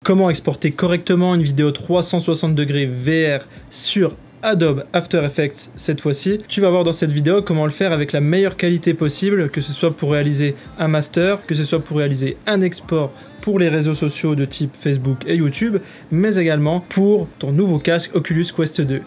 comment exporter correctement une vidéo 360 degrés VR sur Adobe After Effects cette fois-ci. Tu vas voir dans cette vidéo comment le faire avec la meilleure qualité possible, que ce soit pour réaliser un master, que ce soit pour réaliser un export pour les réseaux sociaux de type Facebook et YouTube, mais également pour ton nouveau casque Oculus Quest 2.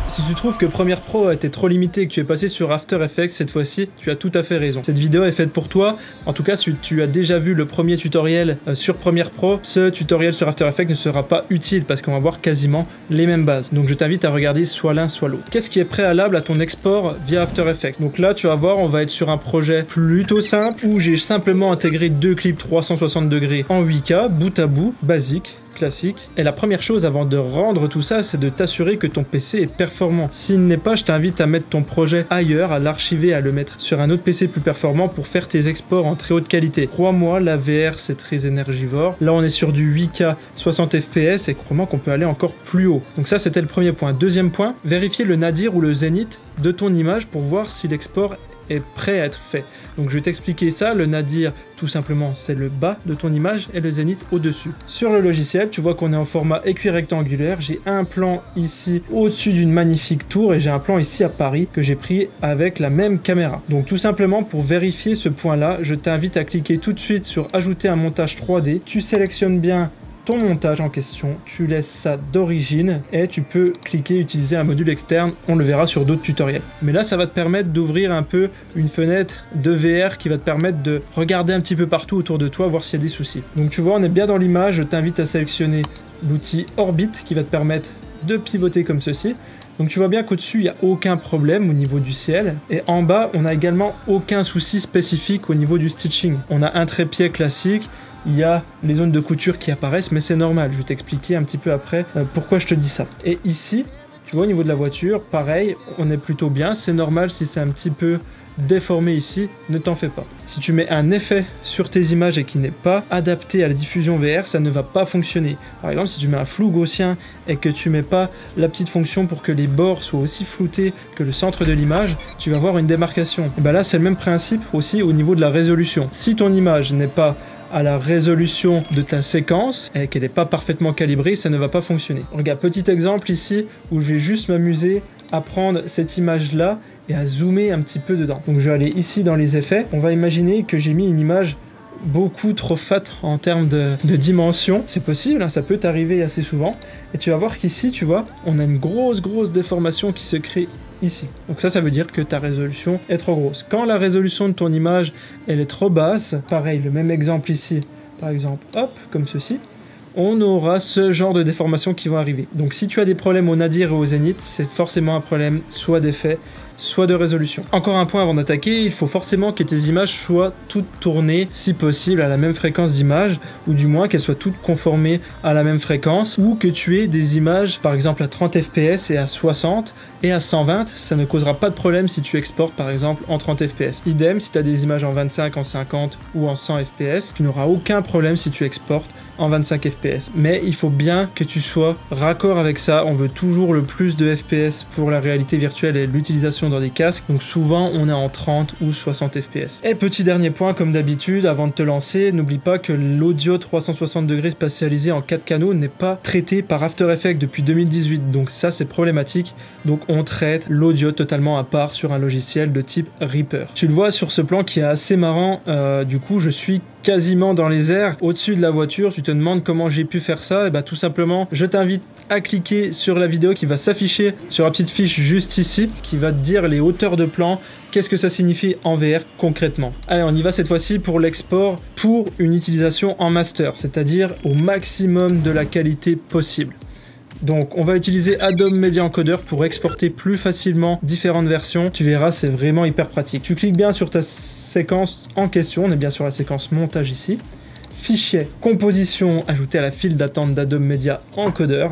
Si tu trouves que Premiere Pro a été trop limité et que tu es passé sur After Effects cette fois-ci, tu as tout à fait raison. Cette vidéo est faite pour toi. En tout cas, si tu as déjà vu le premier tutoriel sur Premiere Pro, ce tutoriel sur After Effects ne sera pas utile parce qu'on va voir quasiment les mêmes bases. Donc je t'invite à regarder soit l'un soit l'autre. Qu'est-ce qui est préalable à ton export via After Effects? Donc là, tu vas voir, on va être sur un projet plutôt simple où j'ai simplement intégré deux clips 360 degrés en 8K, bout à bout, basique. Classique. Et la première chose avant de rendre tout ça, c'est de t'assurer que ton PC est performant. S'il n'est pas, je t'invite à mettre ton projet ailleurs, à l'archiver, à le mettre sur un autre PC plus performant pour faire tes exports en très haute qualité. Crois-moi, la VR c'est très énergivore. Là on est sur du 8K 60 fps et crois-moi qu'on peut aller encore plus haut. Donc ça c'était le premier point. Deuxième point, vérifier le nadir ou le zénith de ton image pour voir si l'export est prêt à être fait. Donc je vais t'expliquer ça. Le nadir, tout simplement, c'est le bas de ton image et le zénith au-dessus. Sur le logiciel, tu vois qu'on est en format équirectangulaire. J'ai un plan ici au-dessus d'une magnifique tour et j'ai un plan ici à Paris que j'ai pris avec la même caméra. Donc tout simplement, pour vérifier ce point-là, je t'invite à cliquer tout de suite sur ajouter un montage 3D. Tu sélectionnes bien ton montage en question, tu laisses ça d'origine et tu peux cliquer utiliser un module externe, on le verra sur d'autres tutoriels. Mais là ça va te permettre d'ouvrir un peu une fenêtre de VR qui va te permettre de regarder un petit peu partout autour de toi, voir s'il y a des soucis. Donc tu vois, on est bien dans l'image, je t'invite à sélectionner l'outil Orbit qui va te permettre de pivoter comme ceci. Donc tu vois bien qu'au-dessus, il n'y a aucun problème au niveau du ciel. Et en bas, on n'a également aucun souci spécifique au niveau du stitching. On a un trépied classique. Il y a les zones de couture qui apparaissent, mais c'est normal. Je vais t'expliquer un petit peu après pourquoi je te dis ça. Et ici, tu vois, au niveau de la voiture, pareil, on est plutôt bien. C'est normal si c'est un petit peu déformé ici, ne t'en fais pas. Si tu mets un effet sur tes images et qui n'est pas adapté à la diffusion VR, ça ne va pas fonctionner. Par exemple, si tu mets un flou gaussien et que tu mets pas la petite fonction pour que les bords soient aussi floutés que le centre de l'image, tu vas voir une démarcation. Et ben là, c'est le même principe aussi au niveau de la résolution. Si ton image n'est pas à la résolution de ta séquence et qu'elle n'est pas parfaitement calibrée, ça ne va pas fonctionner. Regarde, petit exemple ici où je vais juste m'amuser à prendre cette image là et à zoomer un petit peu dedans. Donc je vais aller ici dans les effets, on va imaginer que j'ai mis une image beaucoup trop fat en termes de dimension. C'est possible, hein, ça peut t'arriver assez souvent. Et tu vas voir qu'ici, tu vois, on a une grosse déformation qui se crée ici. Donc ça veut dire que ta résolution est trop grosse. Quand la résolution de ton image, elle est trop basse, pareil, le même exemple ici, par exemple, hop, comme ceci, on aura ce genre de déformation qui vont arriver. Donc si tu as des problèmes au nadir et au zénith, c'est forcément un problème soit d'effet, soit de résolution. Encore un point avant d'attaquer, il faut forcément que tes images soient toutes tournées, si possible, à la même fréquence d'image, ou du moins qu'elles soient toutes conformées à la même fréquence, ou que tu aies des images, par exemple à 30 fps et à 60, et à 120, ça ne causera pas de problème si tu exportes par exemple en 30 fps. Idem, si tu as des images en 25, en 50 ou en 100 fps, tu n'auras aucun problème si tu exportes en 25 fps. Mais il faut bien que tu sois raccord avec ça, on veut toujours le plus de fps pour la réalité virtuelle et l'utilisation dans des casques, donc souvent on est en 30 ou 60 fps. Et petit dernier point, comme d'habitude, avant de te lancer, n'oublie pas que l'audio 360 degrés spatialisé en 4 canaux n'est pas traité par After Effects depuis 2018, donc ça c'est problématique. Donc on traite l'audio totalement à part sur un logiciel de type Reaper. Tu le vois sur ce plan qui est assez marrant, du coup je suis quasiment dans les airs au-dessus de la voiture. Tu te demandes comment j'ai pu faire ça, et bah tout simplement je t'invite à cliquer sur la vidéo qui va s'afficher sur la petite fiche juste ici, qui va te dire les hauteurs de plan, qu'est-ce que ça signifie en VR concrètement. Allez, on y va cette fois-ci pour l'export pour une utilisation en master, c'est-à-dire au maximum de la qualité possible. Donc on va utiliser Adobe Media Encoder pour exporter plus facilement différentes versions. Tu verras, c'est vraiment hyper pratique. Tu cliques bien sur ta séquence en question, on est bien sur la séquence montage ici. Fichier, composition, ajouter à la file d'attente d'Adobe Media Encoder.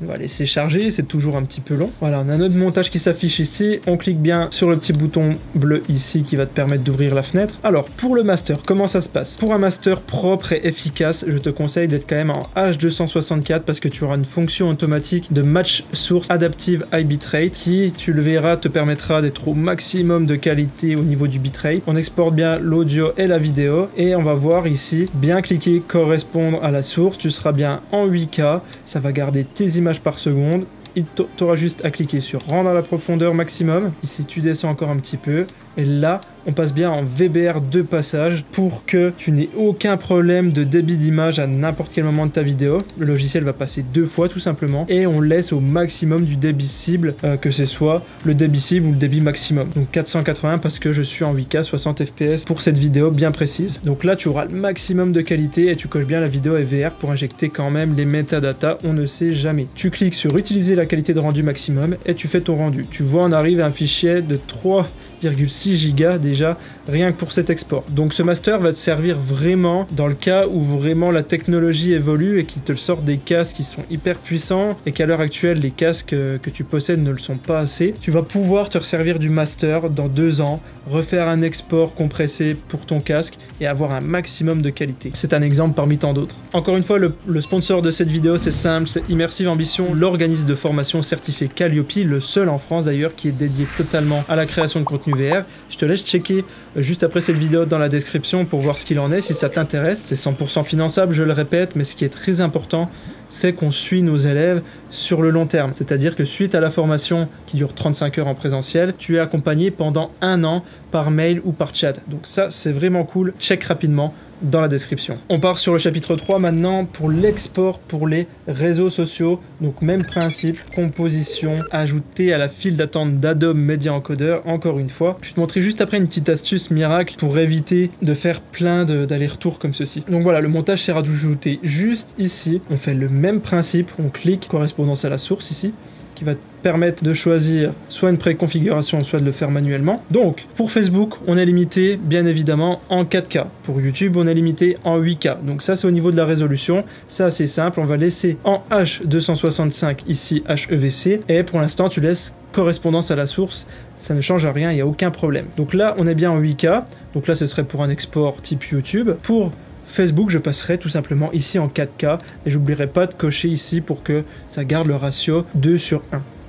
On va laisser charger, c'est toujours un petit peu long. Voilà, on a notre montage qui s'affiche ici. On clique bien sur le petit bouton bleu ici qui va te permettre d'ouvrir la fenêtre. Alors, pour le master, comment ça se passe? Pour un master propre et efficace, je te conseille d'être quand même en H264 parce que tu auras une fonction automatique de match source adaptive high bitrate qui, tu le verras, te permettra d'être au maximum de qualité au niveau du bitrate. On exporte bien l'audio et la vidéo et on va voir ici, bien cliquer correspondre à la source, tu seras bien en 8K, ça va garder tes images par seconde. Il t'aura juste à cliquer sur rendre à la profondeur maximum. Ici tu descends encore un petit peu et là on passe bien en VBR de passage pour que tu n'aies aucun problème de débit d'image à n'importe quel moment de ta vidéo. Le logiciel va passer 2 fois tout simplement et on laisse au maximum du débit cible, que ce soit le débit cible ou le débit maximum. Donc 480 parce que je suis en 8K 60 fps pour cette vidéo bien précise. Donc là tu auras le maximum de qualité et tu coches bien la vidéo FVR pour injecter quand même les metadata, on ne sait jamais. Tu cliques sur utiliser la qualité de rendu maximum et tu fais ton rendu. Tu vois on arrive à un fichier de 3,6 Go déjà rien que pour cet export. Donc ce master va te servir vraiment dans le cas où vraiment la technologie évolue et qu'il te sort des casques qui sont hyper puissants et qu'à l'heure actuelle les casques que tu possèdes ne le sont pas assez. Tu vas pouvoir te resservir du master dans 2 ans, refaire un export compressé pour ton casque et avoir un maximum de qualité. C'est un exemple parmi tant d'autres. Encore une fois, le sponsor de cette vidéo c'est simple, c'est Immersive Ambition, l'organisme de formation certifié Calliope, le seul en France d'ailleurs qui est dédié totalement à la création de contenu VR. Je te laisse checker juste après cette vidéo dans la description pour voir ce qu'il en est si ça t'intéresse. C'est 100% finançable, je le répète, mais ce qui est très important, c'est qu'on suit nos élèves sur le long terme. C'est-à-dire que suite à la formation qui dure 35 heures en présentiel, tu es accompagné pendant 1 an par mail ou par chat. Donc ça, c'est vraiment cool. Check rapidement dans la description. On part sur le chapitre 3 maintenant pour l'export pour les réseaux sociaux. Donc même principe, composition, ajouter à la file d'attente d'Adobe Media Encoder. Encore une fois, je te montrerai juste après une petite astuce miracle pour éviter de faire plein d'allers-retours comme ceci. Donc voilà, le montage sera ajouté juste ici. On fait le même principe, on clique correspondance à la source ici, qui va te permettre de choisir soit une préconfiguration, soit de le faire manuellement. Donc, pour Facebook, on est limité, bien évidemment, en 4K. Pour YouTube, on est limité en 8K. Donc ça, c'est au niveau de la résolution. C'est assez simple. On va laisser en H265, ici HEVC. Et pour l'instant, tu laisses correspondance à la source. Ça ne change rien, il n'y a aucun problème. Donc là, on est bien en 8K. Donc là, ce serait pour un export type YouTube. Pour Facebook, je passerai tout simplement ici en 4K et j'oublierai pas de cocher ici pour que ça garde le ratio 2:1.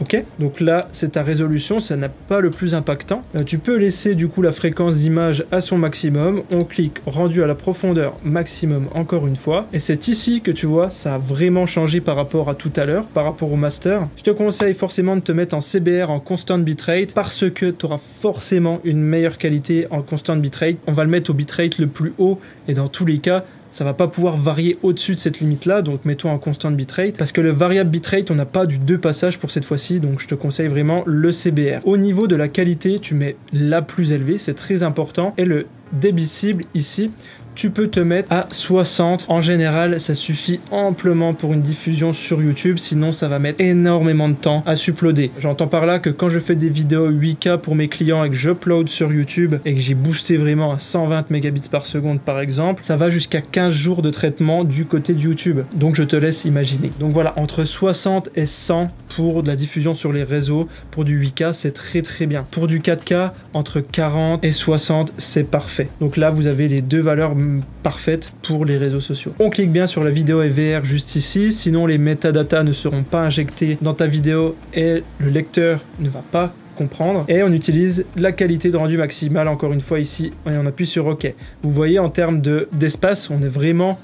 Ok, donc là c'est ta résolution, ça n'a pas le plus impactant. Tu peux laisser du coup la fréquence d'image à son maximum. On clique rendu à la profondeur maximum encore une fois. Et c'est ici que tu vois, ça a vraiment changé par rapport à tout à l'heure, par rapport au master. Je te conseille forcément de te mettre en CBR en constant bitrate parce que tu auras forcément une meilleure qualité en constant bitrate. On va le mettre au bitrate le plus haut et dans tous les cas, ça va pas pouvoir varier au-dessus de cette limite-là, donc mets-toi en constant bitrate. Parce que le variable bitrate, on n'a pas du 2 passages pour cette fois-ci, donc je te conseille vraiment le CBR. Au niveau de la qualité, tu mets la plus élevée, c'est très important. Et le débit cible ici, tu peux te mettre à 60. En général, ça suffit amplement pour une diffusion sur YouTube, sinon ça va mettre énormément de temps à s'uploader. J'entends par là que quand je fais des vidéos 8K pour mes clients et que j'upload sur YouTube et que j'ai boosté vraiment à 120 mégabits par seconde par exemple, ça va jusqu'à 15 jours de traitement du côté de YouTube. Donc je te laisse imaginer. Donc voilà, entre 60 et 100 pour de la diffusion sur les réseaux, pour du 8K, c'est très très bien. Pour du 4K, entre 40 et 60, c'est parfait. Donc là, vous avez les deux valeurs parfaite pour les réseaux sociaux. On clique bien sur la vidéo et VR juste ici, sinon les métadatas ne seront pas injectés dans ta vidéo et le lecteur ne va pas comprendre. Et on utilise la qualité de rendu maximale encore une fois ici et on appuie sur OK. Vous voyez en termes d'espace, on est vraiment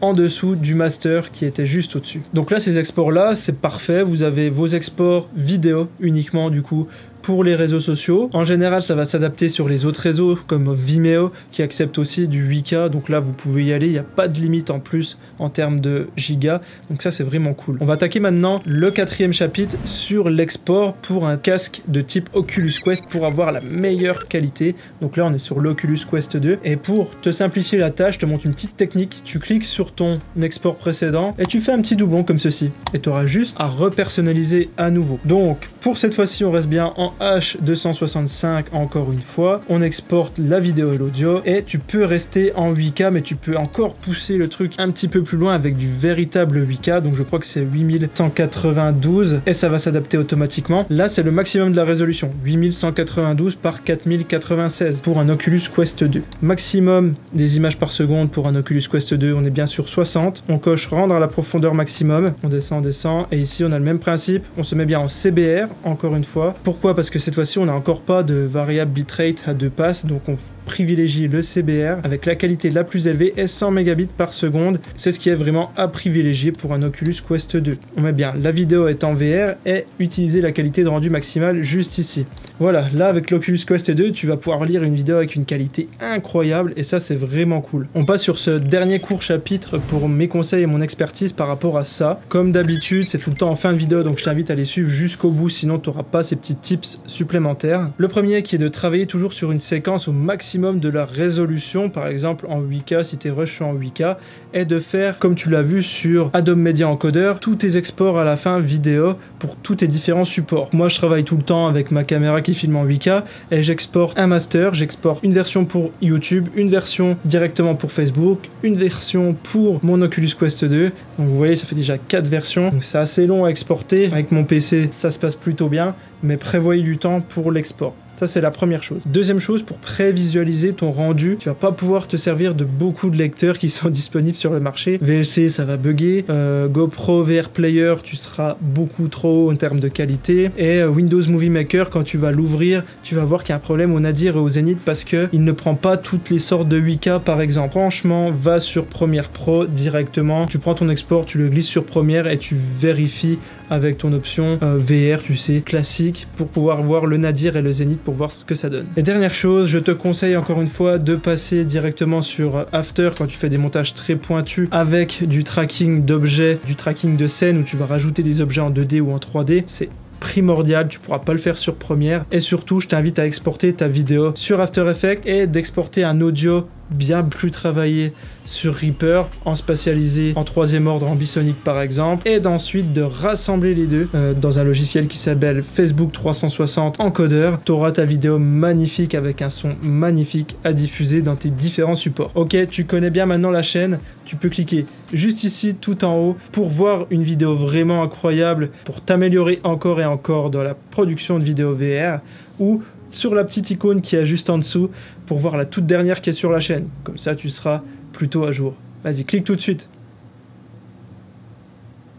en dessous du master qui était juste au-dessus. Donc là, ces exports-là, c'est parfait. Vous avez vos exports vidéo uniquement du coup pour les réseaux sociaux. En général, ça va s'adapter sur les autres réseaux comme Vimeo qui accepte aussi du 8K. Donc là, vous pouvez y aller. Il n'y a pas de limite en plus en termes de gigas. Donc ça, c'est vraiment cool. On va attaquer maintenant le 4e chapitre sur l'export pour un casque de type Oculus Quest pour avoir la meilleure qualité. Donc là, on est sur l'Oculus Quest 2. Et pour te simplifier la tâche, je te montre une petite technique. Tu cliques sur ton export précédent et tu fais un petit doublon comme ceci. Et tu auras juste à repersonnaliser à nouveau. Donc, pour cette fois-ci, on reste bien en en H265 encore une fois. On exporte la vidéo et l'audio et tu peux rester en 8K, mais tu peux encore pousser le truc un petit peu plus loin avec du véritable 8K. Donc je crois que c'est 8192 et ça va s'adapter automatiquement. Là, c'est le maximum de la résolution, 8192 par 4096 pour un Oculus Quest 2. Maximum des images par seconde pour un Oculus Quest 2, on est bien sur 60. On coche rendre à la profondeur maximum, on descend, et ici on a le même principe, on se met bien en CBR, encore une fois. Pourquoi? Parce que cette fois-ci on n'a encore pas de variable bitrate à 2 passes, donc on privilégie le CBR avec la qualité la plus élevée et 100 mégabits par seconde. C'est ce qui est vraiment à privilégier pour un Oculus Quest 2. On met bien la vidéo est en VR et utiliser la qualité de rendu maximale juste ici. Voilà, là avec l'Oculus Quest 2, tu vas pouvoir lire une vidéo avec une qualité incroyable et ça c'est vraiment cool. On passe sur ce dernier court chapitre pour mes conseils et mon expertise par rapport à ça. Comme d'habitude, c'est tout le temps en fin de vidéo, donc je t'invite à les suivre jusqu'au bout, sinon tu n'auras pas ces petits tips supplémentaires. Le premier qui est de travailler toujours sur une séquence au maximum de la résolution, par exemple en 8K si tu es rush en 8K, et de faire comme tu l'as vu sur Adobe Media Encoder, tous tes exports à la fin vidéo pour tous tes différents supports. Moi je travaille tout le temps avec ma caméra qui filme en 8K et j'exporte un master, j'exporte une version pour YouTube, une version directement pour Facebook, une version pour mon Oculus Quest 2. Donc vous voyez, ça fait déjà 4 versions, donc c'est assez long à exporter. Avec mon PC ça se passe plutôt bien, mais prévoyez du temps pour l'export. Ça, c'est la première chose. Deuxième chose, pour prévisualiser ton rendu, tu vas pas pouvoir te servir de beaucoup de lecteurs qui sont disponibles sur le marché. VLC, ça va bugger. GoPro VR Player, tu seras beaucoup trop haut en termes de qualité. Et Windows Movie Maker, quand tu vas l'ouvrir, tu vas voir qu'il y a un problème au Nadir et au Zenith parce qu'il ne prend pas toutes les sortes de 8K, par exemple. Franchement, va sur Premiere Pro directement. Tu prends ton export, tu le glisses sur Premiere et tu vérifies avec ton option VR, tu sais, classique, pour pouvoir voir le Nadir et le Zenith pour voir ce que ça donne. Et dernière chose, je te conseille encore une fois de passer directement sur After quand tu fais des montages très pointus avec du tracking d'objets, du tracking de scène où tu vas rajouter des objets en 2D ou en 3D. C'est primordial, tu pourras pas le faire sur Premiere. Et surtout, je t'invite à exporter ta vidéo sur After Effects et d'exporter un audio bien plus travaillé sur Reaper, en spatialisé en 3e ordre ambisonique par exemple, et d'ensuite de rassembler les deux dans un logiciel qui s'appelle Facebook 360 Encoder. Tu auras ta vidéo magnifique avec un son magnifique à diffuser dans tes différents supports. Ok, tu connais bien maintenant la chaîne, tu peux cliquer juste ici tout en haut pour voir une vidéo vraiment incroyable, pour t'améliorer encore et encore dans la production de vidéos VR, ou sur la petite icône qui est juste en dessous pour voir la toute dernière qui est sur la chaîne. Comme ça, tu seras plutôt à jour. Vas-y, clique tout de suite.